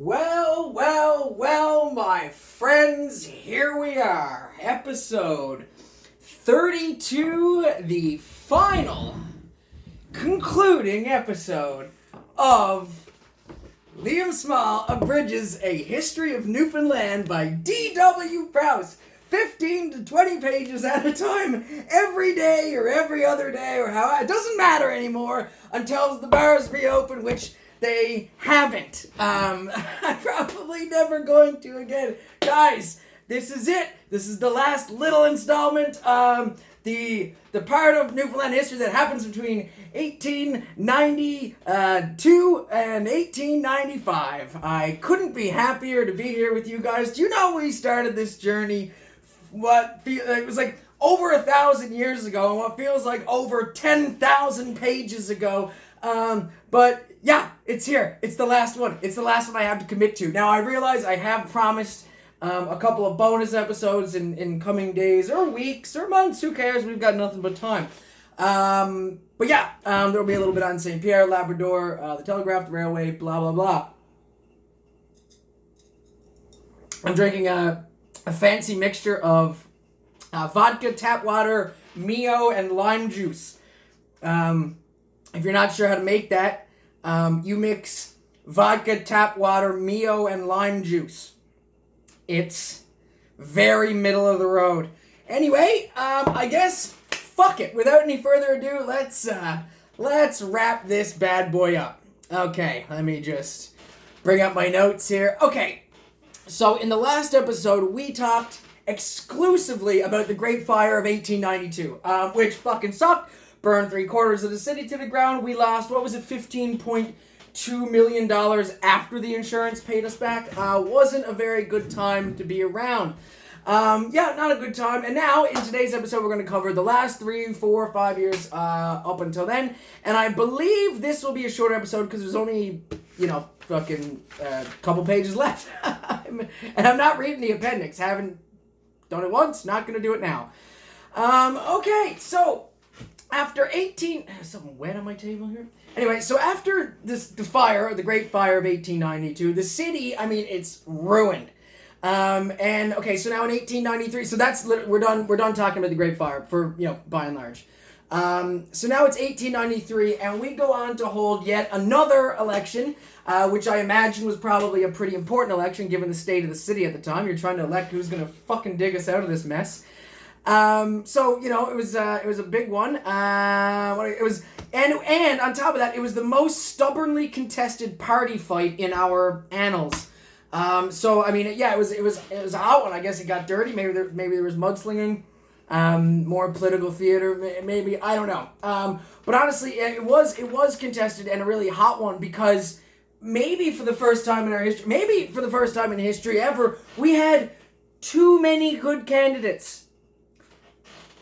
Well, my friends, here we are. Episode 32, the final, concluding episode of Liam Small, Abridges, A History of Newfoundland by D.W. Prowse. 15 to 20 pages at a time, every day or every other day, or how it doesn't matter anymore until the bars reopen, which they haven't. I'm probably never going to again. Guys, this is it. This is the last little installment. The part of Newfoundland history that happens between 1892 and 1895. I couldn't be happier to be here with you guys. Do you know we started this journey? It was like over 1,000 years ago, and what feels like over 10,000 pages ago. But yeah, it's here. It's the last one. It's the last one I have to commit to. Now, I realize I have promised a couple of bonus episodes in coming days or weeks or months. Who cares? We've got nothing but time. But yeah, there'll be a little bit on St. Pierre, Labrador, the Telegraph, the Railway, blah, blah, blah. I'm drinking a fancy mixture of vodka, tap water, Mio, and lime juice. If you're not sure how to make that, you mix vodka, tap water, Mio, and lime juice. It's very middle of the road. Anyway, I guess, fuck it. Without any further ado, let's wrap this bad boy up. Okay, let me just bring up my notes here. Okay. So, in the last episode, we talked exclusively about the Great Fire of 1892, which fucking sucked. Burned 3/4 of the city to the ground. We lost, $15.2 million after the insurance paid us back. Wasn't a very good time to be around. Yeah, not a good time. And now, in today's episode, we're going to cover the last 3, 4, 5 years up until then. And I believe this will be a shorter episode because there's only, fucking couple pages left. And I'm not reading the appendix. Haven't done it once. Not going to do it now. Okay, so after something wet on my table here. Anyway, so after the Great Fire of 1892, the city, it's ruined. And okay, so now in 1893, so we're done talking about the Great Fire for, by and large. So now it's 1893, and we go on to hold yet another election, which I imagine was probably a pretty important election given the state of the city at the time. You're trying to elect who's gonna fucking dig us out of this mess. So it was a big one. And on top of that, it was the most stubbornly contested party fight in our annals. So it was a hot one. I guess it got dirty. Maybe there was mudslinging. More political theater, maybe, I don't know. But honestly, it was contested and a really hot one because maybe for the first time in history ever, we had too many good candidates.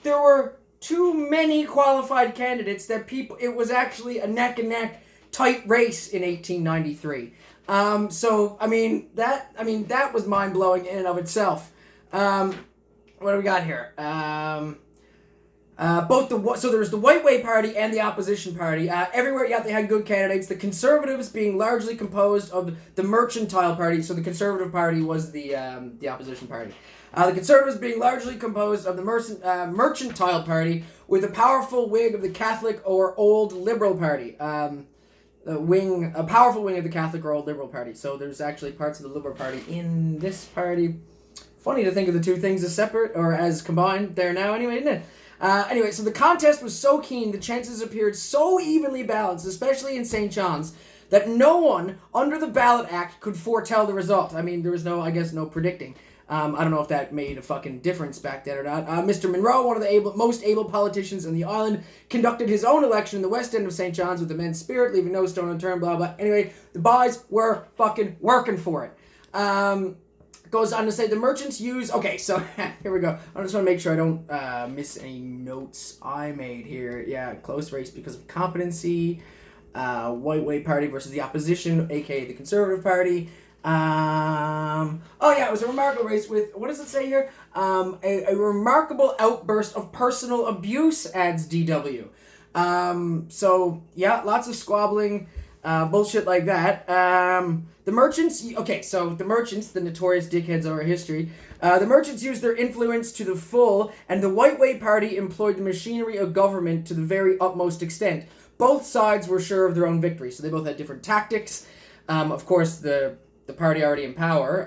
There were too many qualified candidates that it was actually a neck and neck tight race in 1893. That was mind blowing in and of itself. What do we got here? So there was the White Way Party and the Opposition Party. Everywhere, they had good candidates. The Conservatives being largely composed of the Mercantile Party. So the Conservative Party was the Opposition Party. The Conservatives being largely composed of the Mercantile Party with a powerful wing of the Catholic or Old Liberal Party. A powerful wing of the Catholic or Old Liberal Party. So there's actually parts of the Liberal Party in this party. Funny to think of the two things as separate or as combined there now anyway, isn't it? So the contest was so keen, the chances appeared so evenly balanced, especially in St. John's, that no one under the Ballot Act could foretell the result. There was no predicting. I don't know if that made a fucking difference back then or not. Mr. Monroe, one of the most able politicians in the island, conducted his own election in the west end of St. John's with immense spirit, leaving no stone unturned, blah, blah. Anyway, the boys were fucking working for it. Goes on to say the merchants use... Okay, so here we go. I just want to make sure I don't miss any notes I made here. Yeah, close race because of competency. White Way Party versus the Opposition, a.k.a. the Conservative Party. It was a remarkable race with... What does it say here? A remarkable outburst of personal abuse, adds DW. Lots of squabbling. bullshit like that. The merchants, okay, so the merchants, the notorious dickheads of our history, the merchants used their influence to the full, and the White Way Party employed the machinery of government to the very utmost extent. Both sides were sure of their own victory, so they both had different tactics. Of course, the party already in power,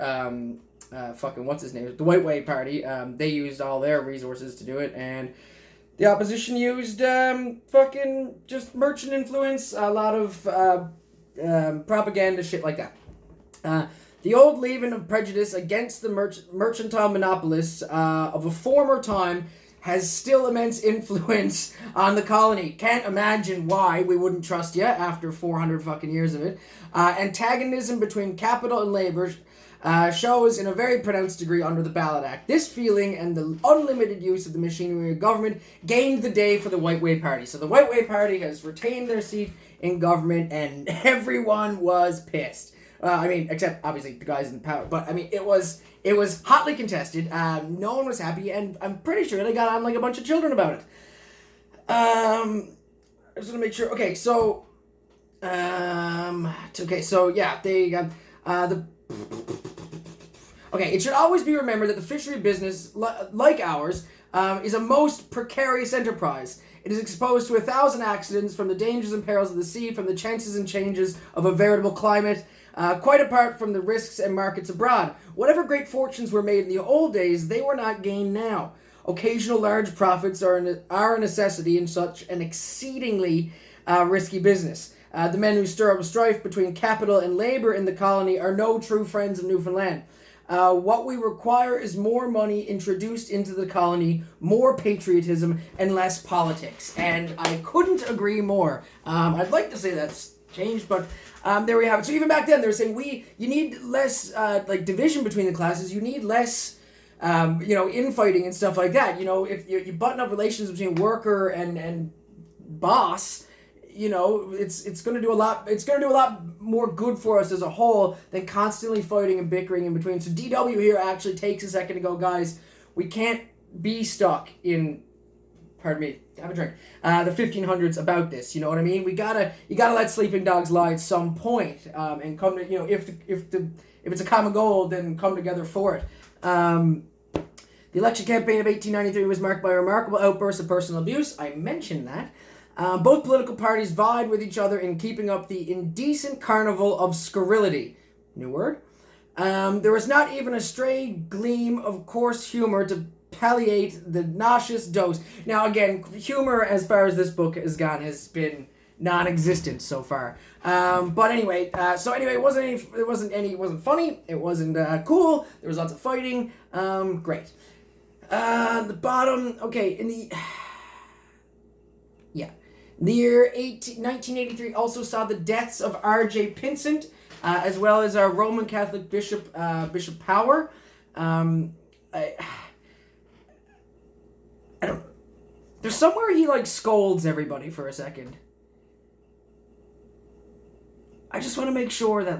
fucking what's his name, the White Way Party, they used all their resources to do it, and the opposition used fucking just merchant influence, a lot of propaganda, shit like that. The old leaven of prejudice against the mercantile monopolists of a former time has still immense influence on the colony. Can't imagine why we wouldn't trust you after 400 fucking years of it. Antagonism between capital and labor shows in a very pronounced degree under the Ballot Act. This feeling and the unlimited use of the machinery of government gained the day for the White Way Party. So the White Way Party has retained their seat in government, and everyone was pissed. I mean, except obviously the guys in power. But I mean, it was hotly contested. No one was happy, and I'm pretty sure they got on like a bunch of children about it. I just want to make sure. Okay, so yeah, they the. Okay, it should always be remembered that the fishery business, like ours, is a most precarious enterprise. It is exposed to 1,000 accidents, from the dangers and perils of the sea, from the chances and changes of a veritable climate, quite apart from the risks and markets abroad. Whatever great fortunes were made in the old days, they were not gained now. Occasional large profits are a necessity in such an exceedingly risky business. The men who stir up strife between capital and labor in the colony are no true friends of Newfoundland. What we require is more money introduced into the colony, more patriotism, and less politics. And I couldn't agree more. I'd like to say that's changed, but there we have it. So even back then, they were saying you need less division between the classes. You need less, infighting and stuff like that. You know, if you button up relations between worker and boss, you know, it's going to do a lot. It's going to do a lot more good for us as a whole than constantly fighting and bickering in between. So DW here actually takes a second to go, guys, we can't be stuck in, pardon me, have a drink, the 1500s about this. You know what I mean? You gotta let sleeping dogs lie at some point, and come to, you know, if it's a common goal, then come together for it. The election campaign of 1893 was marked by a remarkable outburst of personal abuse. I mentioned that. Both political parties vied with each other in keeping up the indecent carnival of scurrility. New word? There was not even a stray gleam of coarse humor to palliate the nauseous dose. Now, again, humor, as far as this book has gone, has been non-existent so far. But anyway, it wasn't funny. It wasn't cool. There was lots of fighting. Great. The bottom. Okay, in the. Yeah. The year 1983 also saw the deaths of R.J. Pinsent, as well as our Roman Catholic Bishop Power. I don't. There's somewhere he scolds everybody for a second. I just want to make sure that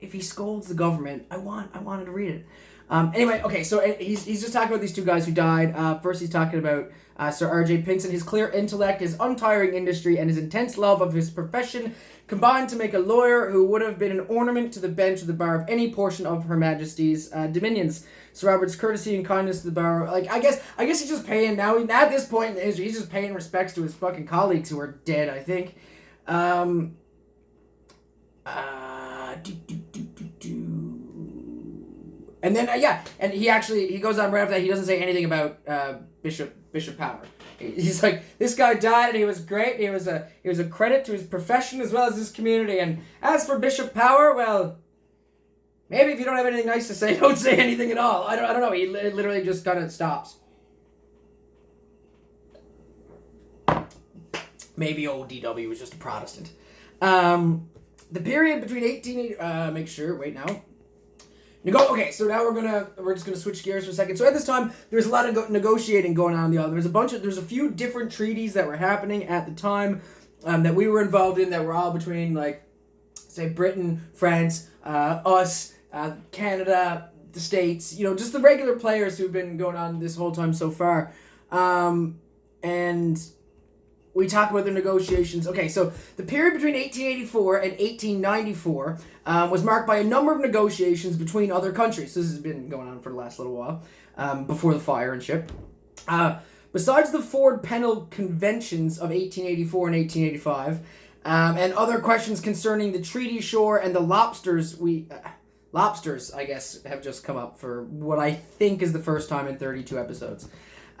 if he scolds the government, I wanted to read it. Anyway, okay, so he's just talking about these two guys who died. First, he's talking about Sir R.J. Pinsent. His clear intellect, his untiring industry, and his intense love of his profession combined to make a lawyer who would have been an ornament to the bench of the bar of any portion of Her Majesty's dominions. Sir Robert's courtesy and kindness to the bar, I guess he's just paying now. At this point in history, he's just paying respects to his fucking colleagues who are dead, I think. And then and he goes on right after that. He doesn't say anything about Bishop Power. He's like, this guy died and he was great. He was a credit to his profession as well as his community. And as for Bishop Power, well, maybe if you don't have anything nice to say, don't say anything at all. I don't know. He literally just kind of stops. Maybe old DW was just a Protestant. The period between 1880. Make sure. Wait now. Okay, so now we're just gonna switch gears for a second. So at this time, there was a lot of negotiating going on in the island. There's a few different treaties that were happening at the time that we were involved in that were all between say Britain, France, us, Canada, the States. You know, just the regular players who've been going on this whole time so far, and we talk about the negotiations. Okay, so the period between 1884 and 1894 was marked by a number of negotiations between other countries. This has been going on for the last little while, before the fire and shit. Besides the Ford Penal Conventions of 1884 and 1885, and other questions concerning the treaty shore and the lobsters, lobsters, I guess, have just come up for what I think is the first time in 32 episodes.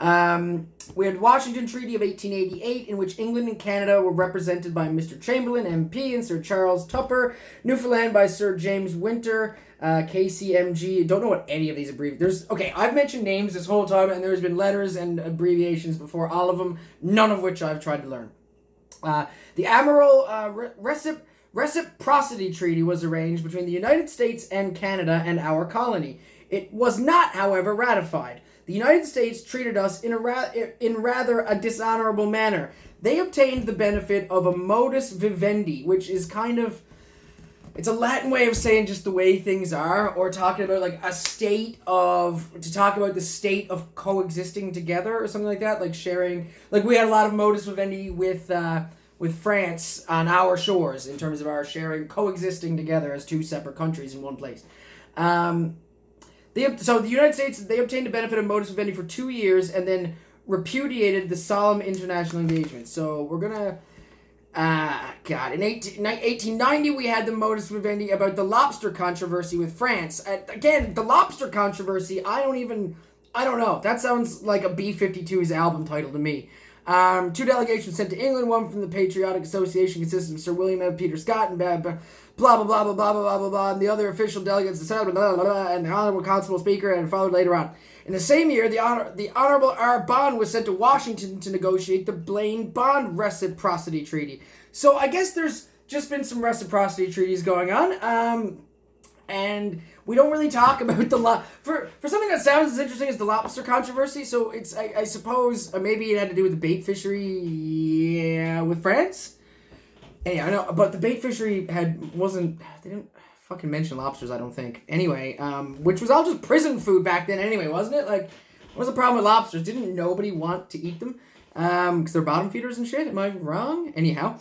We had Washington Treaty of 1888, in which England and Canada were represented by Mr. Chamberlain, MP, and Sir Charles Tupper. Newfoundland by Sir James Winter, KCMG. Don't know what any of these abbreviations. Okay, I've mentioned names this whole time, and there's been letters and abbreviations before all of them, none of which I've tried to learn. The Admiral Reciprocity Treaty was arranged between the United States and Canada and our colony. It was not, however, ratified. The United States treated us in rather a dishonorable manner. They obtained the benefit of a modus vivendi, which is kind of, it's a Latin way of saying just the way things are, or talking about like to talk about the state of coexisting together or something like that, like sharing, like we had a lot of modus vivendi with France on our shores in terms of our coexisting together as two separate countries in one place. So the United States, they obtained the benefit of modus vivendi for 2 years and then repudiated the solemn international engagement. So we're going to, in 1890 we had the modus vivendi about the lobster controversy with France. Again, the lobster controversy, I don't know. That sounds like a B-52's album title to me. 2 delegations sent to England, one from the Patriotic Association consisting of Sir William and Peter Scott and blah, blah, blah, blah, blah, blah, blah, blah, blah, and the other official delegates, blah, blah, blah, blah, and the Honorable Constable Speaker, and followed later on. In the same year, the Honorable R. Bond was sent to Washington to negotiate the Blaine-Bond Reciprocity Treaty. So I guess there's just been some reciprocity treaties going on, and we don't really talk about for something that sounds as interesting as the lobster controversy. So it's I suppose maybe it had to do with the bait fishery with France. Yeah, I know, but the bait fishery they didn't fucking mention lobsters, I don't think. Anyway, which was all just prison food back then anyway, wasn't it? Like, what was the problem with lobsters? Didn't nobody want to eat them? Because they're bottom feeders and shit? Am I wrong? Anyhow,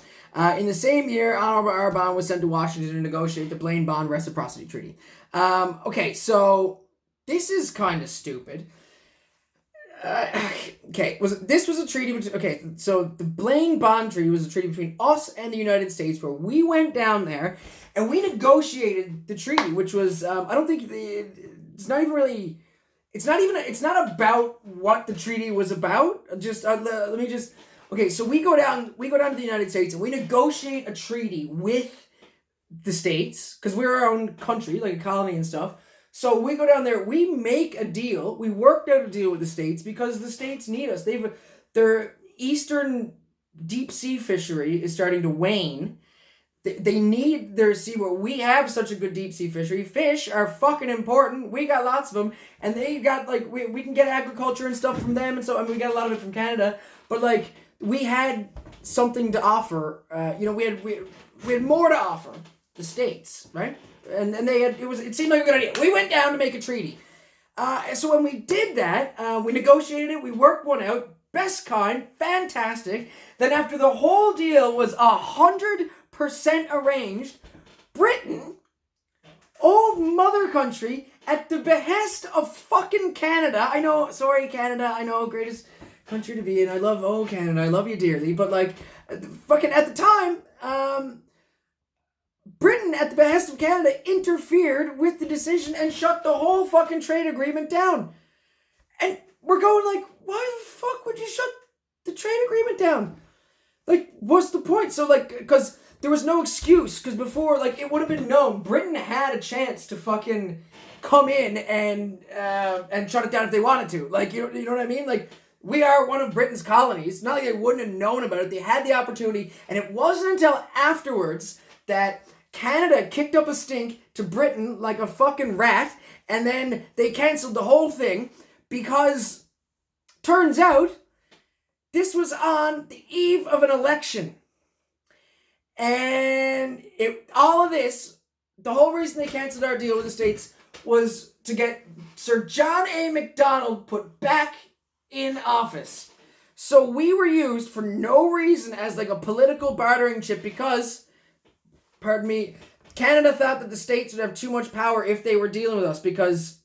in the same year, Honorable R. Bond was sent to Washington to negotiate the Blaine-Bond Reciprocity Treaty. Okay, so this is kind of stupid. This was a treaty between, so the Blaine-Bond Treaty was a treaty between us and the United States where we went down there and we negotiated the treaty, which was, it's not about what the treaty was about. So we go down to the United States and we negotiate a treaty with the States, because we're our own country, like a colony and stuff. So we go down there, we make a deal, we worked out a deal with the States because the States need us. Their eastern deep sea fishery is starting to wane. They need their seaboard. We have such a good deep sea fishery. Fish are fucking important. We got lots of them. And they got, like, we can get agriculture and stuff from them. And so, we got a lot of it from Canada. But, like, we had something to offer. We had more to offer the States, right? And it seemed like a good idea. We went down to make a treaty. So when we did that, we negotiated it, we worked one out, best kind, fantastic. Then after the whole deal was 100% arranged, Britain, old mother country, at the behest of fucking Canada, I know, sorry Canada, I know, greatest country to be in, I love, Canada, I love you dearly, but like, fucking at the time, Britain, at the behest of Canada, interfered with the decision and shut the whole fucking trade agreement down. And we're going like, why the fuck would you shut the trade agreement down? Like, what's the point? So, like, because there was no excuse. Because before, like, it would have been known. Britain had a chance to fucking come in and shut it down if they wanted to. Like, you know what I mean? Like, we are one of Britain's colonies. Not like they wouldn't have known about it. They had the opportunity. And it wasn't until afterwards that Canada kicked up a stink to Britain like a fucking rat, and then they cancelled the whole thing because, turns out, this was on the eve of an election. And all of this, the whole reason they cancelled our deal with the States was to get Sir John A. Macdonald put back in office. So we were used for no reason as like a political bartering chip because, pardon me, Canada thought that the States would have too much power if they were dealing with us because,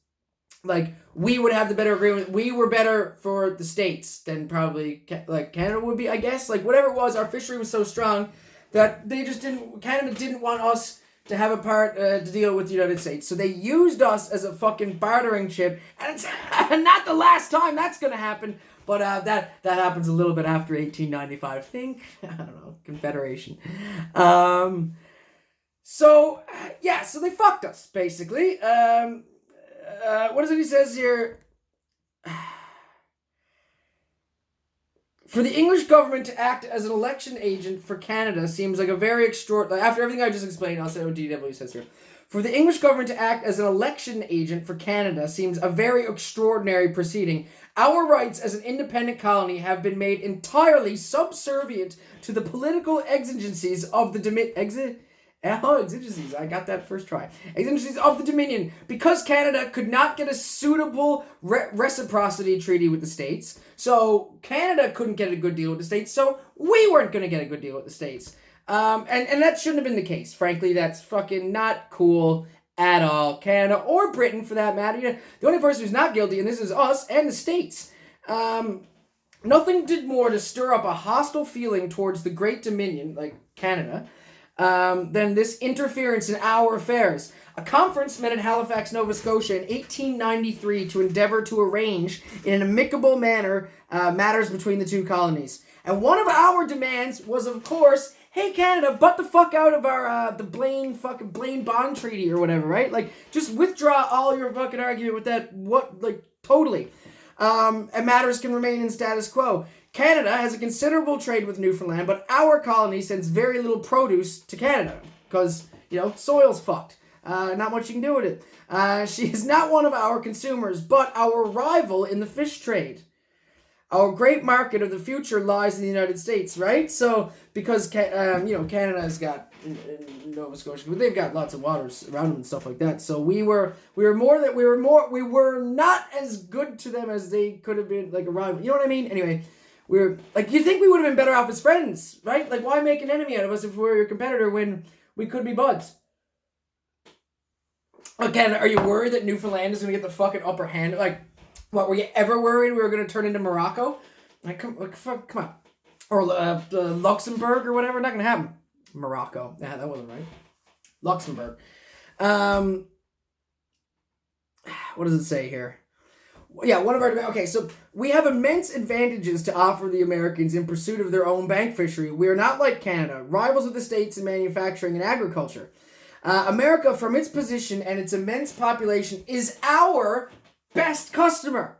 like, we would have the better agreement. We were better for the States than probably, like, Canada would be, I guess. Like, whatever it was, our fishery was so strong that Canada didn't want us to have a part to deal with the United States. So they used us as a fucking bartering chip. And it's not the last time that's going to happen. But that happens a little bit after 1895, I think. I don't know, Confederation. So they fucked us, basically. What is it he says here? For the English government to act as an election agent for Canada seems like a very extraordinary... After everything I just explained, I'll say what DW says here. For the English government to act as an election agent for Canada seems a very extraordinary proceeding. Our rights as an independent colony have been made entirely subservient to the political exigencies of the exigencies. I got that first try. Exigencies of the Dominion. Because Canada could not get a suitable reciprocity treaty with the States, so Canada couldn't get a good deal with the States, so we weren't going to get a good deal with the States. And that shouldn't have been the case. Frankly, that's fucking not cool at all. Canada or Britain, for that matter. You know, the only person who's not guilty, and this is us and the States. Nothing did more to stir up a hostile feeling towards the Great Dominion, like Canada, than this interference in our affairs. A conference met at Halifax, Nova Scotia in 1893 to endeavor to arrange in an amicable manner matters between the two colonies. And one of our demands was, of course, hey Canada, butt the fuck out of our the Blaine Bond Treaty or whatever, right? Like, just withdraw all your fucking argument with that. Totally. And matters can remain in status quo. Canada has a considerable trade with Newfoundland, but our colony sends very little produce to Canada because, soil's fucked. Not much you can do with it. She is not one of our consumers, but our rival in the fish trade. Our great market of the future lies in the United States, right? So, because, Canada's got, in Nova Scotia, they've got lots of waters around them and stuff like that. So we were not as good to them as they could have been, like a rival. You know what I mean? Anyway, you think we would have been better off as friends, right? Like, why make an enemy out of us if we were your competitor when we could be buds? Again, are you worried that Newfoundland is going to get the fucking upper hand? Like, what, were you ever worried we were going to turn into Morocco? Come on. Or Luxembourg or whatever? Not going to happen. Morocco. Yeah, that wasn't right. Luxembourg. What does it say here? Yeah, okay, so we have immense advantages to offer the Americans in pursuit of their own bank fishery. We are not like Canada, rivals of the States in manufacturing and agriculture. America, from its position and its immense population, is our best customer.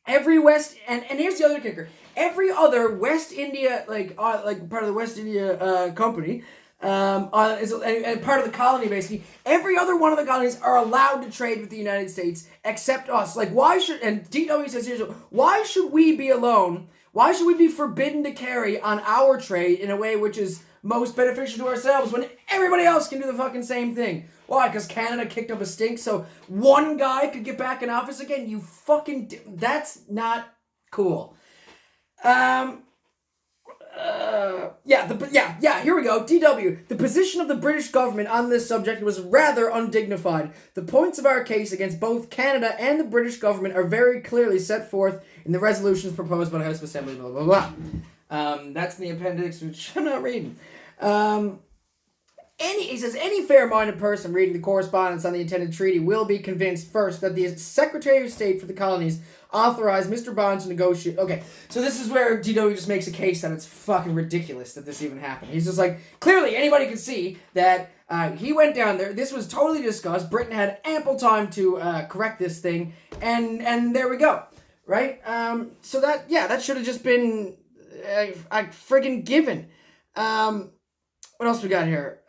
And here's the other kicker. Every other West India, part of the West India company, and part of the colony, basically, every other one of the colonies are allowed to trade with the United States except us. Like, and DW says here, why should we be alone? Why should we be forbidden to carry on our trade in a way which is most beneficial to ourselves when everybody else can do the fucking same thing? Why? Because Canada kicked up a stink so one guy could get back in office again? You fucking... That's not cool. Here we go. DW. The position of the British government on this subject was rather undignified. The points of our case against both Canada and the British government are very clearly set forth in the resolutions proposed by the House of Assembly, blah, blah, blah. That's in the appendix, which I'm not reading. He says, any fair-minded person reading the correspondence on the intended treaty will be convinced, first, that the Secretary of State for the Colonies authorized Mr. Bond to negotiate... Okay, so this is where DW just makes a case that it's fucking ridiculous that this even happened. He's just like, clearly anybody can see that he went down there, this was totally discussed, Britain had ample time to correct this thing, and there we go, right? So that should have just been a friggin' given. What else we got here?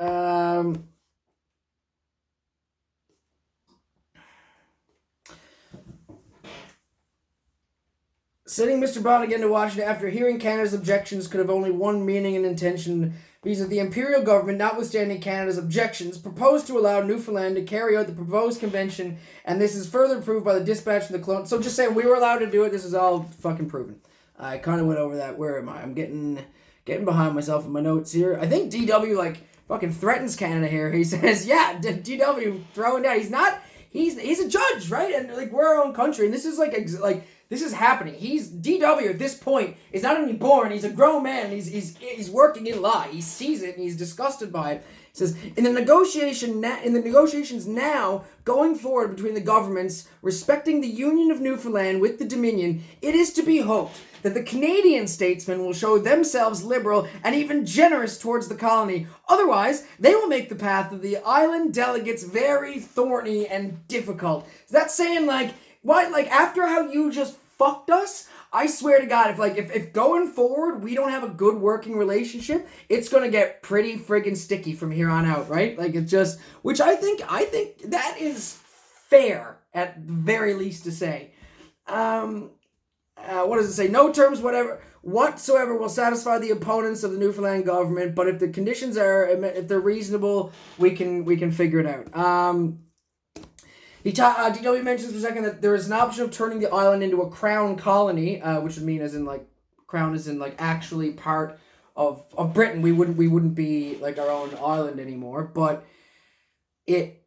Sending Mr. Bond again to Washington after hearing Canada's objections could have only one meaning and intention, because the Imperial government, notwithstanding Canada's objections, proposed to allow Newfoundland to carry out the proposed convention, and this is further proved by the dispatch from the colonial... So just saying we were allowed to do it, this is all fucking proven. I kind of went over that. Where am I? I'm getting behind myself in my notes here. I think DW like fucking threatens Canada here. He says, yeah, DW throwing down. He's not. He's a judge, right? And like we're our own country, and this is like this is happening. He's DW at this point is not only born. He's a grown man. He's working in law. He sees it and he's disgusted by it. He says in the negotiations now going forward between the governments respecting the union of Newfoundland with the Dominion, it is to be hoped that the Canadian statesmen will show themselves liberal and even generous towards the colony. Otherwise, they will make the path of the island delegates very thorny and difficult. Is that saying like, what? Like after how you just fucked us, I swear to God, if going forward we don't have a good working relationship, it's gonna get pretty friggin' sticky from here on out, right? Like it just, which I think that is fair at the very least to say. What does it say? No terms whatsoever will satisfy the opponents of the Newfoundland government, but if the conditions if they're reasonable, we can figure it out. DW mentions for a second that there is an option of turning the island into a crown colony, which would mean as in like crown as in like actually part of Britain. We wouldn't be like our own island anymore, but it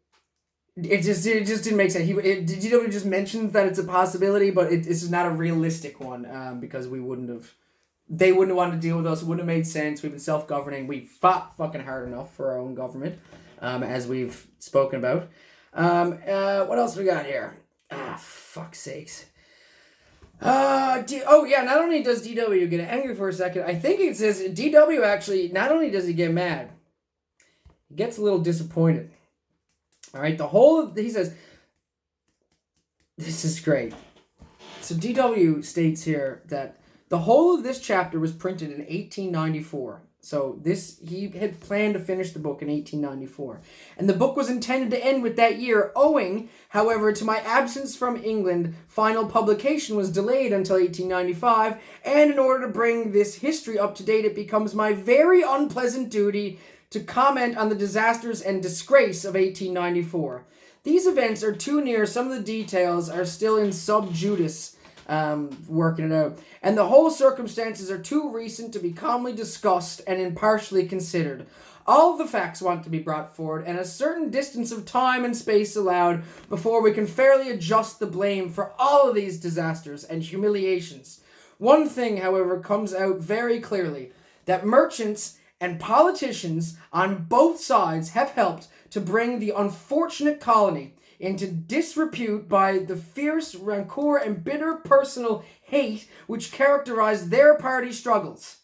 just didn't make sense. DW just mentions that it's a possibility, but it's just not a realistic one, because they wouldn't have wanted to deal with us. It wouldn't have made sense. We've been self-governing. We fought fucking hard enough for our own government, as we've spoken about. What else we got here? Fuck's sakes. Not only does DW get angry for a second, I think it says DW actually, not only does he get mad, he gets a little disappointed. All right, he says, this is great. So DW states here that the whole of this chapter was printed in 1894. So he had planned to finish the book in 1894. And the book was intended to end with that year, owing, however, to my absence from England, final publication was delayed until 1895, and in order to bring this history up to date, it becomes my very unpleasant duty to comment on the disasters and disgrace of 1894. These events are too near, some of the details are still in sub judice, working it out, and the whole circumstances are too recent to be calmly discussed and impartially considered. All the facts want to be brought forward, and a certain distance of time and space allowed before we can fairly adjust the blame for all of these disasters and humiliations. One thing, however, comes out very clearly, that merchants and politicians on both sides have helped to bring the unfortunate colony into disrepute by the fierce rancor and bitter personal hate which characterized their party struggles.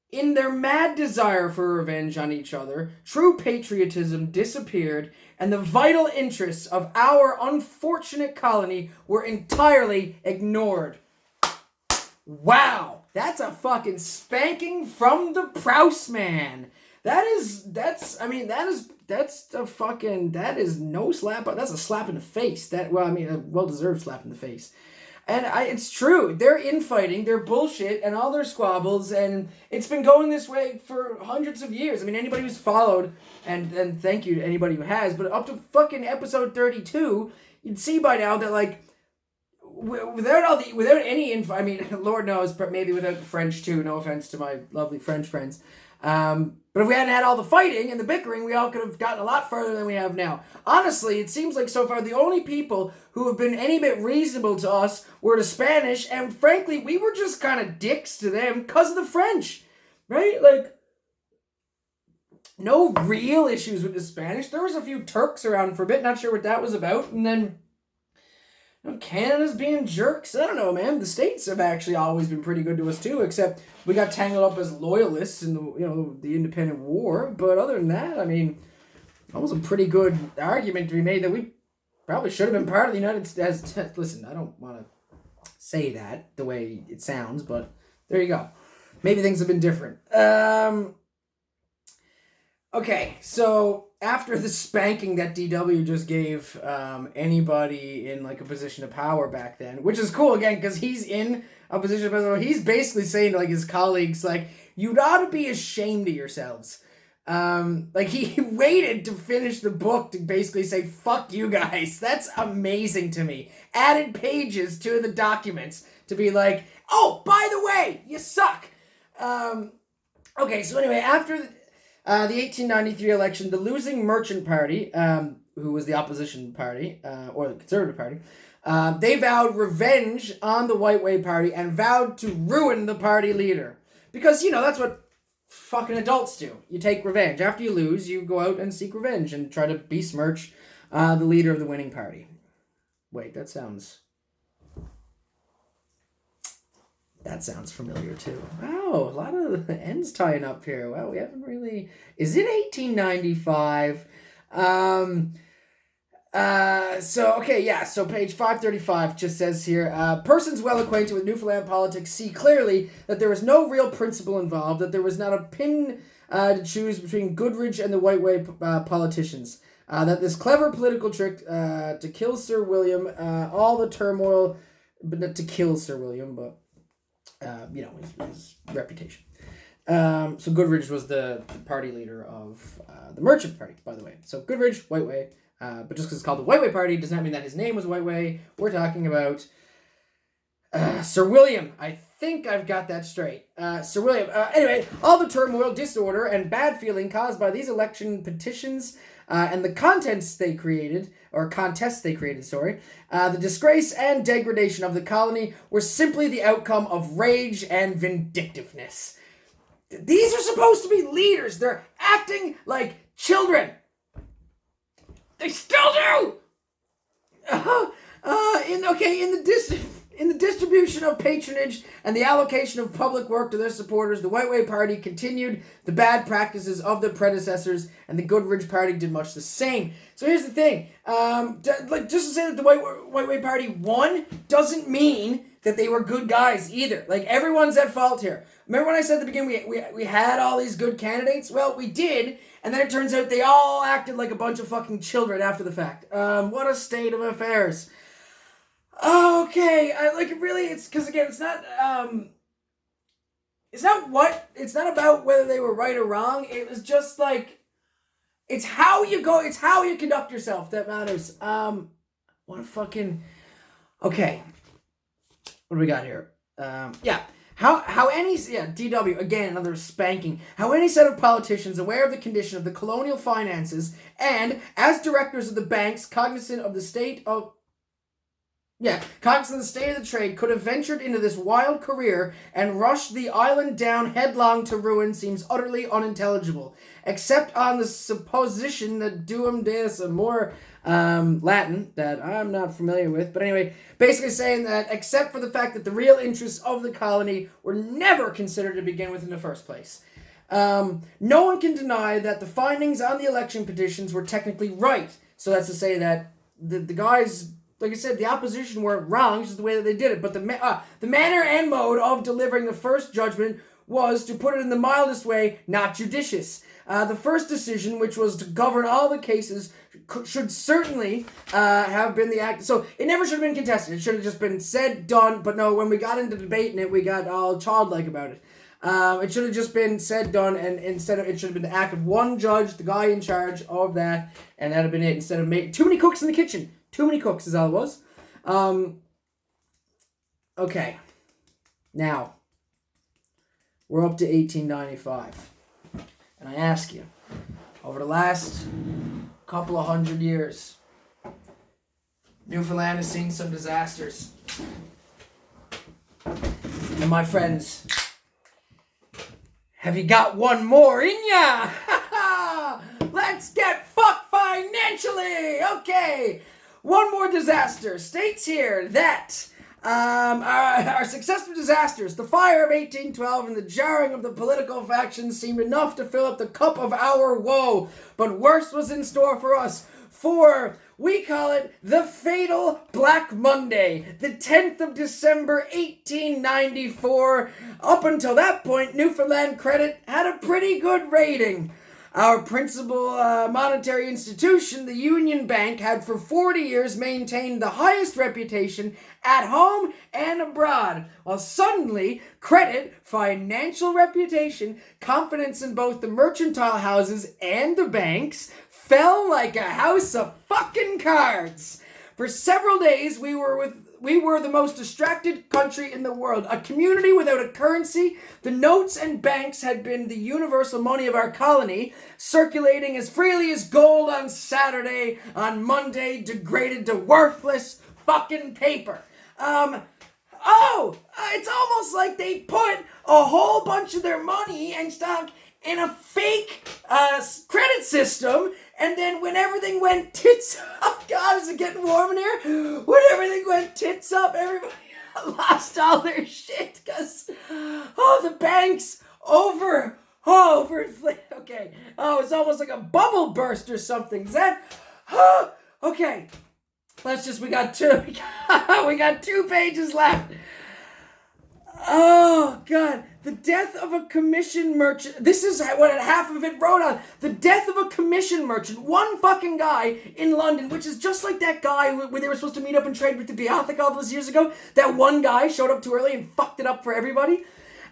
In their mad desire for revenge on each other, true patriotism disappeared, and the vital interests of our unfortunate colony were entirely ignored. Wow, that's a fucking spanking from the Prowse man. That is no slap. That's a slap in the face. A well-deserved slap in the face. And it's true. They're infighting, they're bullshit, and all their squabbles, and it's been going this way for hundreds of years. I mean, anybody who's followed, and thank you to anybody who has, but up to fucking episode 32, you'd see by now that, like, without any info, I mean, Lord knows, but maybe without the French too, no offense to my lovely French friends, but if we hadn't had all the fighting and the bickering, we all could have gotten a lot further than we have now. Honestly, it seems like so far the only people who have been any bit reasonable to us were the Spanish, and frankly, we were just kind of dicks to them because of the French, right? Like, no real issues with the Spanish. There was a few Turks around for a bit, not sure what that was about, and then Canada's being jerks. I don't know, man. The States have actually always been pretty good to us too, except we got tangled up as loyalists in the independent war. But other than that, I mean, that was a pretty good argument to be made that we probably should have been part of the United States. Listen, I don't want to say that the way it sounds, but there you go. Maybe things have been different. Okay, so after the spanking that DW just gave anybody in like a position of power back then, which is cool again because he's in a position of power, he's basically saying to like his colleagues, like, you ought to be ashamed of yourselves. Like he waited to finish the book to basically say, fuck you guys. That's amazing to me. Added pages to the documents to be like, oh, by the way, you suck. Okay, so anyway, after the 1893 election, the losing Merchant Party, who was the opposition party, or the Conservative Party, they vowed revenge on the White Way Party and vowed to ruin the party leader. Because, that's what fucking adults do. You take revenge. After you lose, you go out and seek revenge and try to besmirch the leader of the winning party. Wait, that sounds familiar too. Wow, a lot of ends tying up here. Well, we haven't really... Is it 1895? So page 535 just says here, persons well acquainted with Newfoundland politics see clearly that there was no real principle involved, that there was not a pin to choose between Goodridge and the White Way politicians, that this clever political trick to kill Sir William, all the turmoil, but not to kill Sir William, but, his reputation. So Goodridge was the party leader of the Merchant Party, by the way. So Goodridge, White Way. But just because it's called the White Way Party does not mean that his name was White Way. We're talking about Sir William. I think I've got that straight. Sir William. Anyway, all the turmoil, disorder, and bad feeling caused by these election petitions and the contests they created, the disgrace and degradation of the colony were simply the outcome of rage and vindictiveness. These are supposed to be leaders. They're acting like children. They still do. In the distribution of patronage and the allocation of public work to their supporters, the White Way Party continued the bad practices of their predecessors, and the Goodridge Party did much the same. So here's the thing: just to say that the White Way Party won doesn't mean that they were good guys either. Like, everyone's at fault here. Remember when I said at the beginning we had all these good candidates? Well, we did, and then it turns out they all acted like a bunch of fucking children after the fact. What a state of affairs. Okay, it's because, again, it's not about whether they were right or wrong. It was just like, it's how you conduct yourself that matters. What a fucking, okay. What do we got here? DW, again, another spanking. How any set of politicians aware of the condition of the colonial finances and, as directors of the banks, cognizant of the state of the trade, could have ventured into this wild career and rushed the island down headlong to ruin seems utterly unintelligible, except on the supposition that duum deus, a more Latin that I'm not familiar with, but anyway, basically saying that except for the fact that the real interests of the colony were never considered to begin with in the first place. No one can deny that the findings on the election petitions were technically right. So that's to say that the guys, like I said, the opposition weren't wrong, it's just the way that they did it. But the manner and mode of delivering the first judgment was, to put it in the mildest way, not judicious. The first decision, which was to govern all the cases, should certainly have been the act. So it never should have been contested. It should have just been said, done. But no, when we got into debating it, we got all childlike about it. It should have just been said, done, and instead of, it should have been the act of one judge, the guy in charge of that, and that'd have been it. Instead of making too many cooks in the kitchen. Too many cooks is all it was. Okay. Now, we're up to 1895. And I ask you, over the last couple of 100 years, Newfoundland has seen some disasters. And my friends, have you got one more in ya? Let's get fucked financially! Okay, one more disaster states here that our successive disasters, the fire of 1812 and the jarring of the political factions, seemed enough to fill up the cup of our woe. But worse was in store for us, for we call it the fatal Black Monday, the 10th of December, 1894. Up until that point, Newfoundland credit had a pretty good rating. Our principal monetary institution, the Union Bank, had for 40 years maintained the highest reputation at home and abroad, while suddenly credit, financial reputation, confidence in both the mercantile houses and the banks fell like a house of fucking cards. For several days we were we were the most distracted country in the world. A community without a currency. The notes and banks had been the universal money of our colony, circulating as freely as gold on Saturday, on Monday, degraded to worthless fucking paper. It's almost like they put a whole bunch of their money and stock in a fake credit system, and then when everything went tits up, God, is it getting warm in here? When everything went tits up, everybody lost all their shit because, the banks overinflated. Okay. It's almost like a bubble burst or something. Is that, okay. We got 2 pages left. Oh, God. The death of a commission merchant. This is what half of it wrote on. The death of a commission merchant. One fucking guy in London, which is just like that guy where they were supposed to meet up and trade with the Beathic all those years ago. That one guy showed up too early and fucked it up for everybody.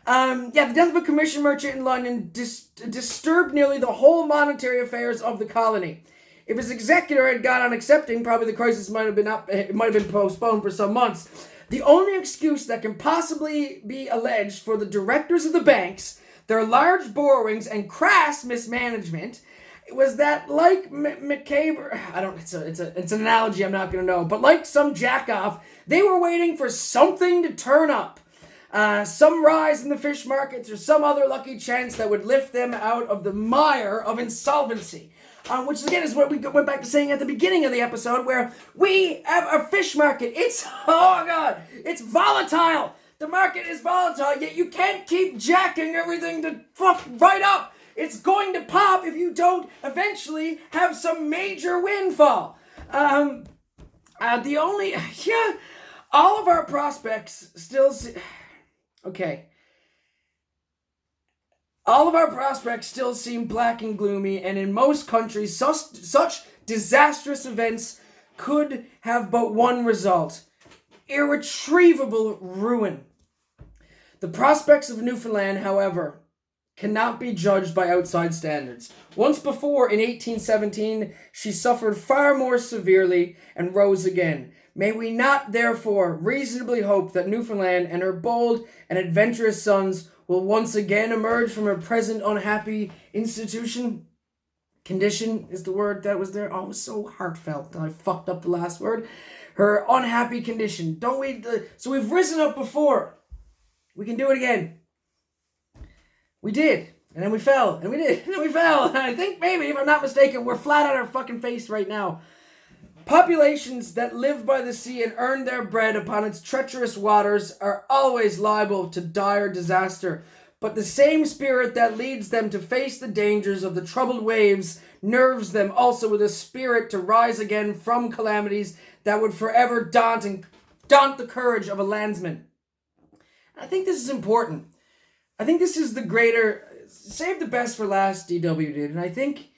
The death of a commission merchant in London disturbed nearly the whole monetary affairs of the colony. If his executor had gone on accepting, probably the crisis might have been postponed for some months. The only excuse that can possibly be alleged for the directors of the banks, their large borrowings and crass mismanagement, was that, like McCabe, it's an analogy I'm not going to know, but like some jackoff, they were waiting for something to turn up. Some rise in the fish markets or some other lucky chance that would lift them out of the mire of insolvency. Which again is what we went back to saying at the beginning of the episode, where we have a fish market. It's volatile. The market is volatile, yet you can't keep jacking everything to fuck right up. It's going to pop if you don't eventually have some major windfall. All of our prospects still All of our prospects still seem black and gloomy, and in most countries, such disastrous events could have but one result: irretrievable ruin. The prospects of Newfoundland, however, cannot be judged by outside standards. Once before, in 1817, she suffered far more severely and rose again. May we not, therefore, reasonably hope that Newfoundland and her bold and adventurous sons will once again emerge from her present unhappy condition is the word that was there. Oh, it was so heartfelt that I fucked up the last word. Her unhappy condition. So we've risen up before. We can do it again. We did. And then we fell. And we did. And then we fell. And I think maybe, if I'm not mistaken, we're flat on our fucking face right now. Populations that live by the sea and earn their bread upon its treacherous waters are always liable to dire disaster. But the same spirit that leads them to face the dangers of the troubled waves nerves them also with a spirit to rise again from calamities that would forever daunt the courage of a landsman. I think this is important. I think this is the greater... Save the best for last, DW did. And I think